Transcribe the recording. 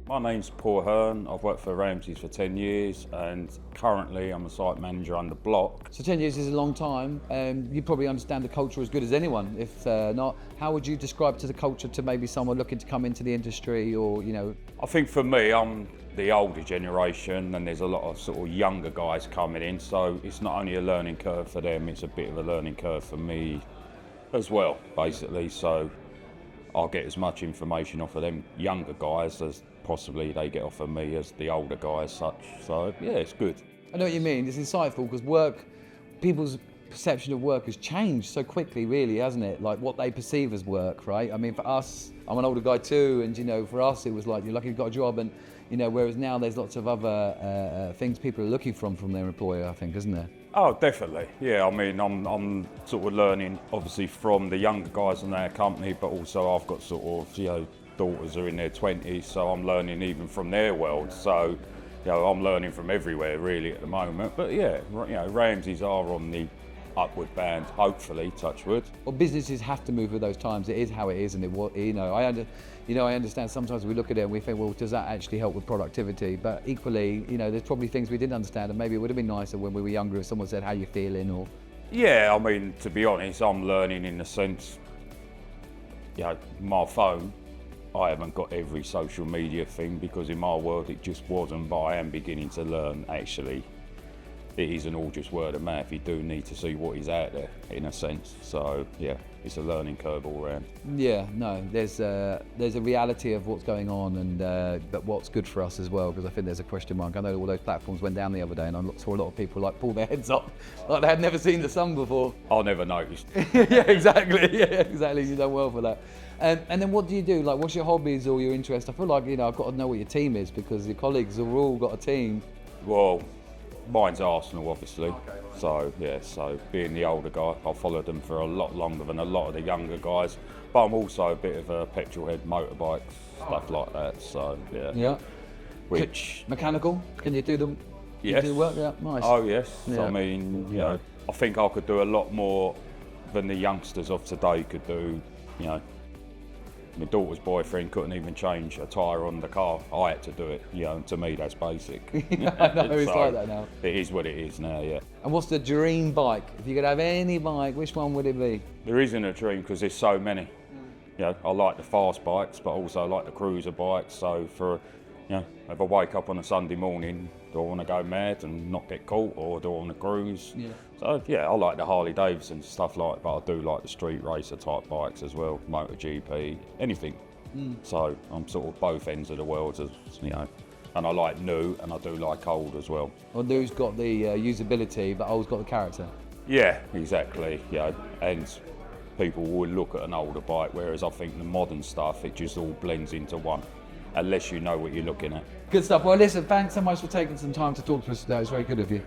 My name's Ahern. I've worked for Ramsay's for 10 years and currently I'm a site manager under Block. So 10 years is a long time. You probably understand the culture as good as anyone. If not, how would you describe to the culture to maybe someone looking to come into the industry or, you know? I think for me, I'm the older generation and there's a lot of sort of younger guys coming in, so it's not only a learning curve for them, it's a bit of a learning curve for me as well, basically. So I'll get as much information off of them younger guys as possibly they get off of me as the older guys such. So yeah, it's good. I know what you mean. It's insightful because people's perception of work has changed so quickly, really, hasn't it? Like what they perceive as work, right? I mean, for us, I'm an older guy too, and you know, for us it was like you're lucky you've got a job, and you know, whereas now there's lots of other things people are looking from their employer, I think, isn't there? Oh, definitely. Yeah, I mean, I'm sort of learning, obviously, from the younger guys in our company, but also I've got sort of, you know, daughters are in their 20s, so I'm learning even from their world. So, you know, I'm learning from everywhere really at the moment. But yeah, you know, Ramsay's are on the upward band, hopefully, touch wood. Well, businesses have to move with those times. It is how it is, and I understand sometimes we look at it and we think, well, does that actually help with productivity? But equally, you know, there's probably things we didn't understand, and maybe it would have been nicer when we were younger if someone said, how you feeling, or... Yeah, I mean, to be honest, I'm learning in the sense, you know, my phone, I haven't got every social media thing because in my world it just wasn't, but I am beginning to learn actually. It isn't all just word of mouth, you do need to see what is out there in a sense. So yeah, it's a learning curve all around. Yeah, no, there's a reality of what's going on and but what's good for us as well, because I think there's a question mark. I know all those platforms went down the other day and I saw a lot of people like pull their heads up like they had never seen the sun before. I never noticed. Yeah, exactly, you've done well for that. And then what do you do? Like, what's your hobbies or your interests? I feel like, you know, I've got to know what your team is because your colleagues have all got a team. Well, mine's Arsenal, obviously. So yeah, so being the older guy, I've followed them for a lot longer than a lot of the younger guys. But I'm also a bit of a petrol head, motorbikes, stuff like that. So yeah. Yeah. Which mechanical? Can you do them? Yes. You do the work? Yeah, nice. Oh yes. Yeah. I mean, you know, I think I could do a lot more than the youngsters of today could do. You know, my daughter's boyfriend couldn't even change a tyre on the car. I had to do it. You know, to me that's basic. I know, it's like that now. It is what it is now, yeah. And what's the dream bike? If you could have any bike, which one would it be? There isn't a dream because there's so many. You know, I like the fast bikes, but also I like the cruiser bikes. So for, you know, if I wake up on a Sunday morning, do I want to go mad and not get caught, or do I want to cruise? Yeah. So yeah, I like the Harley Davidson stuff like that, but I do like the street racer type bikes as well, MotoGP, anything. So I'm sort of both ends of the world, as you know, and I like new and I do like old as well. Well, new's got the usability, but old's got the character. Yeah, exactly. Yeah, and people will look at an older bike, whereas I think the modern stuff, it just all blends into one, unless you know what you're looking at. Good stuff. Well, listen, thanks so much for taking some time to talk to us today. It's very good of you.